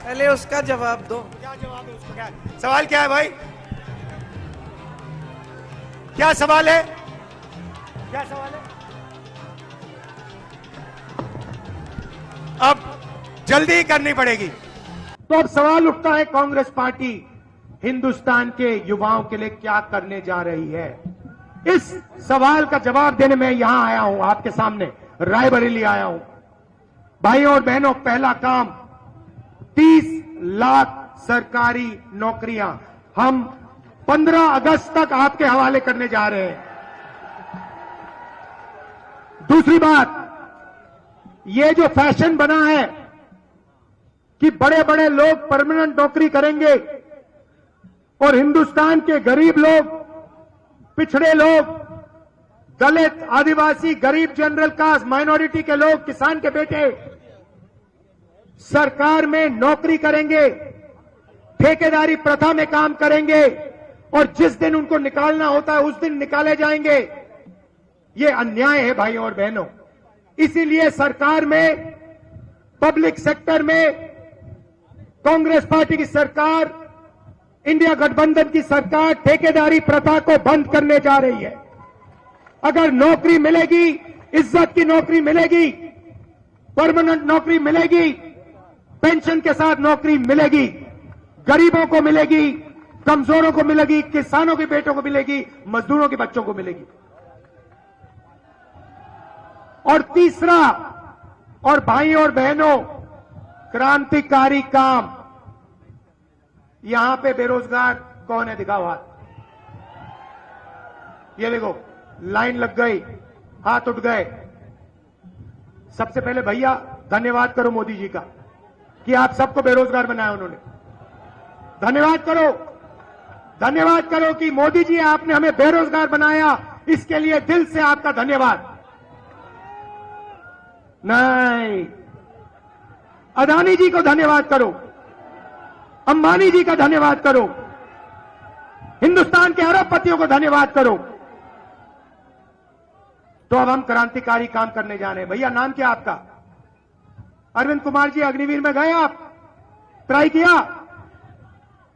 पहले उसका जवाब दो। क्या जवाब है उसका? क्या सवाल क्या है भाई? क्या सवाल है? क्या सवाल है? अब जल्दी करनी पड़ेगी। तो अब सवाल उठता है, कांग्रेस पार्टी हिंदुस्तान के युवाओं के लिए क्या करने जा रही है? इस सवाल का जवाब देने में यहां आया हूं, आपके सामने रायबरेली आया हूं। भाइयों और बहनों, पहला काम 30 लाख सरकारी नौकरियां हम 15 अगस्त तक आपके हवाले करने जा रहे हैं। दूसरी बात, ये जो फैशन बना है कि बड़े बड़े लोग परमानेंट नौकरी करेंगे और हिंदुस्तान के गरीब लोग, पिछड़े लोग, दलित, आदिवासी, गरीब, जनरल कास्ट, माइनॉरिटी के लोग, किसान के बेटे सरकार में नौकरी करेंगे, ठेकेदारी प्रथा में काम करेंगे और जिस दिन उनको निकालना होता है उस दिन निकाले जाएंगे। ये अन्याय है भाइयों और बहनों। इसीलिए सरकार में, पब्लिक सेक्टर में कांग्रेस पार्टी की सरकार, इंडिया गठबंधन की सरकार ठेकेदारी प्रथा को बंद करने जा रही है। अगर नौकरी मिलेगी, इज्जत की नौकरी मिलेगी, परमानेंट नौकरी मिलेगी, पेंशन के साथ नौकरी मिलेगी, गरीबों को मिलेगी, कमजोरों को मिलेगी, किसानों के बेटों को मिलेगी, मजदूरों के बच्चों को मिलेगी। और तीसरा, और भाइयों और बहनों, क्रांतिकारी काम। यहां पे बेरोजगार कौन है? दिखाओ हाथ। ये देखो, लाइन लग गई, हाथ उठ गए। सबसे पहले भैया धन्यवाद करो मोदी जी का कि आप सबको बेरोजगार बनाया उन्होंने। धन्यवाद करो, धन्यवाद करो कि मोदी जी आपने हमें बेरोजगार बनाया, इसके लिए दिल से आपका धन्यवाद। नहीं, अदानी जी को धन्यवाद करो, अंबानी जी का धन्यवाद करो, हिंदुस्तान के अरबपतियों को धन्यवाद करो। तो अब हम क्रांतिकारी काम करने जा रहे हैं। भैया नाम क्या आपका? अरविंद कुमार जी, अग्निवीर में गए आप? ट्राई किया?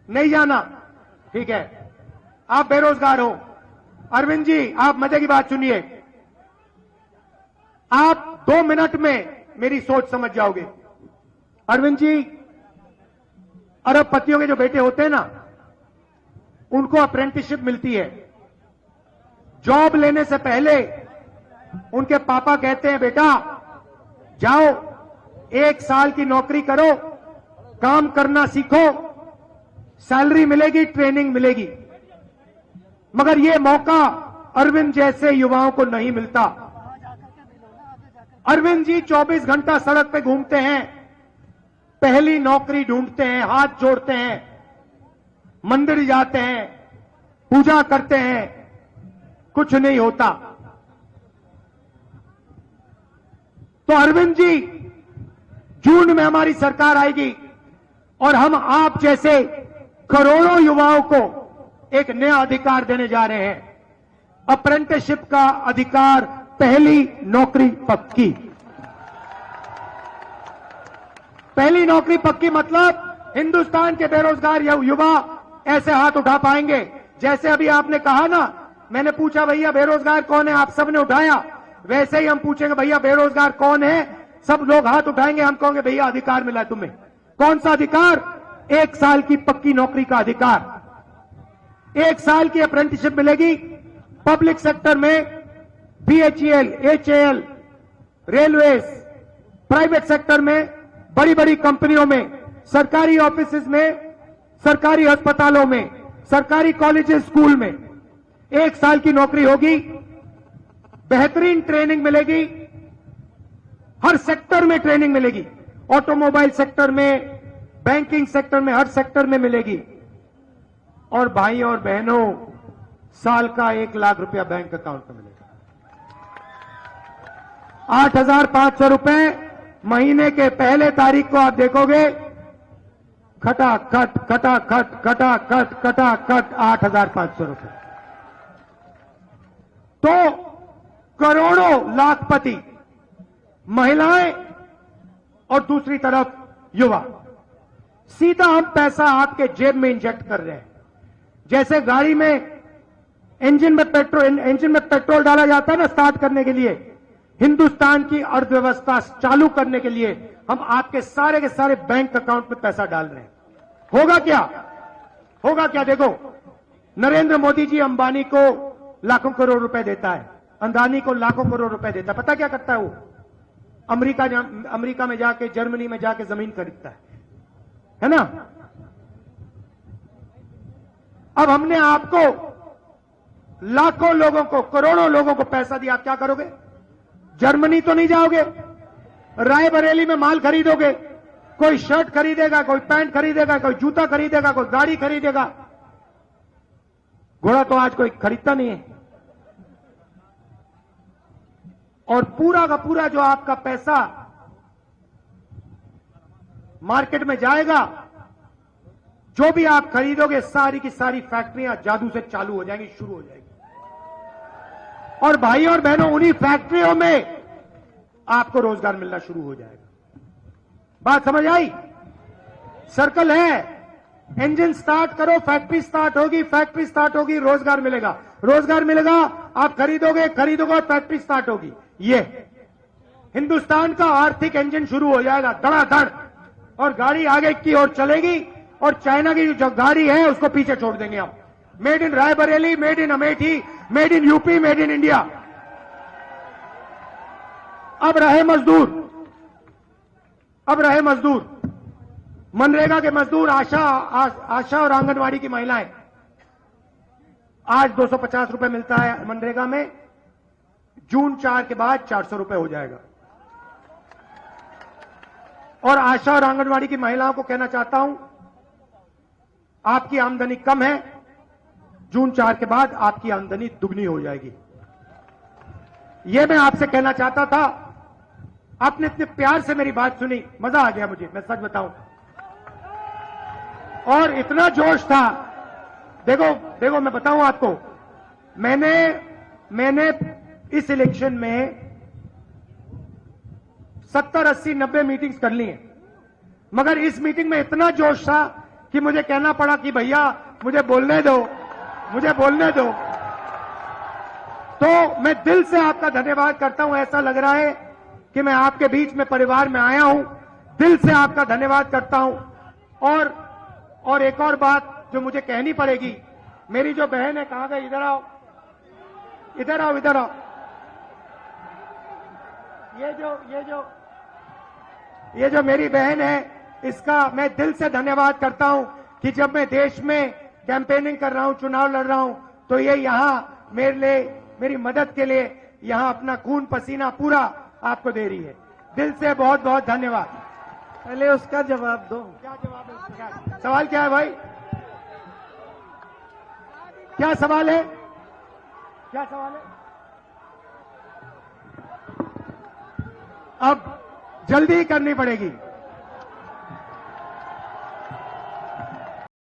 नहीं जाना? ठीक है, आप बेरोजगार हो। अरविंद जी, आप मजे की बात सुनिए। आप 2 मिनट में मेरी सोच समझ जाओगे। अरविंद जी, अरबपतियों के जो बेटे होते हैं ना, उनको अप्रेंटिसशिप मिलती है। जॉब लेने से पहले उनके पापा कहते हैं, बेटा जाओ 1 साल की नौकरी करो, काम करना सीखो, सैलरी मिलेगी, ट्रेनिंग मिलेगी। मगर यह मौका अरविंद जैसे युवाओं को नहीं मिलता। अरविंद जी 24 घंटा सड़क पे घूमते हैं, पहली नौकरी ढूंढते हैं, हाथ जोड़ते हैं, मंदिर जाते हैं, पूजा करते हैं, कुछ नहीं होता। तो अरविंद जी, जून में हमारी सरकार आएगी और हम आप जैसे करोड़ों युवाओं को एक नया अधिकार देने जा रहे हैं। अप्रेंटिसशिप का अधिकार, पहली नौकरी पक्की। पहली नौकरी पक्की मतलब हिंदुस्तान के बेरोजगार युवा ऐसे हाथ उठा पाएंगे जैसे अभी आपने कहा ना, मैंने पूछा भैया बेरोजगार कौन है, आप सबने उठाया। वैसे ही हम पूछेंगे भैया बेरोजगार कौन है, सब लोग हाथ उठाएंगे, हम कहेंगे भैया अधिकार मिला तुम्हें। कौन सा अधिकार? 1 साल की पक्की नौकरी का अधिकार। 1 साल की अप्रेंटिसशिप मिलेगी पब्लिक सेक्टर में, BHEL, HAL, railways, private sector में, बड़ी बड़ी कंपनियों में, सरकारी ऑफिसेज में, सरकारी अस्पतालों में, सरकारी कॉलेजेस, स्कूल में 1 साल की नौकरी होगी। बेहतरीन ट्रेनिंग मिलेगी, हर सेक्टर में ट्रेनिंग मिलेगी, ऑटोमोबाइल सेक्टर में, बैंकिंग सेक्टर में, हर सेक्टर में मिलेगी। और भाइयों और बहनों, साल का 1 लाख रुपया बैंक अकाउंट में मिलेगा। 8,500 रुपए महीने के पहले तारीख को आप देखोगे, खटाखट खटाखट खटाखट खटाखट 8,500 रुपए। तो करोड़ों लाखपति महिलाएं और दूसरी तरफ युवा, सीधा हम पैसा आपके जेब में इंजेक्ट कर रहे हैं। जैसे गाड़ी में इंजन में पेट्रोल डाला जाता है ना स्टार्ट करने के लिए, हिंदुस्तान की अर्थव्यवस्था चालू करने के लिए हम आपके सारे के सारे बैंक अकाउंट में पैसा डाल रहे हैं। होगा क्या? होगा क्या? देखो, नरेंद्र मोदी जी अंबानी को लाखों करोड़ रुपए देता है, अंदानी को लाखों करोड़ रुपए देता है। पता क्या करता है वो? अमेरिका में जाके, जर्मनी में जाके जमीन खरीदता है ना? अब हमने आपको लाखों लोगों को, करोड़ों लोगों को पैसा दिया, आप क्या करोगे? जर्मनी तो नहीं जाओगे, रायबरेली में माल खरीदोगे, कोई शर्ट खरीदेगा, कोई पैंट खरीदेगा, कोई जूता खरीदेगा, कोई गाड़ी खरीदेगा। घोड़ा तो आज कोई खरीदता नहीं है। और पूरा का पूरा जो आपका पैसा मार्केट में जाएगा, जो भी आप खरीदोगे, सारी की सारी फैक्ट्रियां जादू से चालू हो जाएंगी, शुरू हो जाएंगी। और भाई और बहनों, उन्हीं फैक्ट्रियों में आपको रोजगार मिलना शुरू हो जाएगा। बात समझ आई? सर्कल है। इंजन स्टार्ट करो, फैक्ट्री स्टार्ट होगी, फैक्ट्री स्टार्ट होगी, रोजगार मिलेगा, रोजगार मिलेगा, आप खरीदोगे, खरीदोगे, फैक्ट्री स्टार्ट होगी। ये हिंदुस्तान का आर्थिक इंजन शुरू हो जाएगा धड़ाधड़, और गाड़ी आगे की ओर चलेगी, और चाइना की जो गाड़ी है उसको पीछे छोड़ देंगे हम। Made in Raebareli, made in Amethi, made in UP, made in India. अब रहे मजदूर, मनरेगा के मजदूर, आशा और आंगनवाड़ी की महिलाएं। आज 250 रुपए मिलता है मनरेगा में, जून 4 के बाद 400 रुपए हो जाएगा। और आशा और आंगनवाड़ी की महिलाओं को कहना चाहता हूं, आपकी आमदनी कम है, जून 4 के बाद आपकी आमदनी दुगनी हो जाएगी। यह मैं आपसे कहना चाहता था। आपने इतने प्यार से मेरी बात सुनी, मजा आ गया मुझे, मैं सच बताऊं। और इतना जोश था, देखो मैं बताऊं आपको, मैंने इस इलेक्शन में 70, 80, 90 मीटिंग्स कर ली हैं, मगर इस मीटिंग में इतना जोश था कि मुझे कहना पड़ा कि भैया मुझे बोलने दो। तो मैं दिल से आपका धन्यवाद करता हूं। ऐसा लग रहा है कि मैं आपके बीच में परिवार में आया हूं। दिल से आपका धन्यवाद करता हूं। और एक और बात जो मुझे कहनी पड़ेगी, मेरी जो बहन है, कहां गई? इधर आओ। ये जो मेरी बहन है, इसका मैं दिल से धन्यवाद करता हूं कि जब मैं देश में कैंपेनिंग कर रहा हूं, चुनाव लड़ रहा हूं, तो ये यहां मेरे लिए, मेरी मदद के लिए यहां अपना खून पसीना पूरा आपको दे रही है। दिल से बहुत बहुत धन्यवाद। पहले उसका जवाब दो। क्या जवाब है उसका? सवाल क्या है भाई? क्या सवाल है? अब जल्दी करनी पड़ेगी।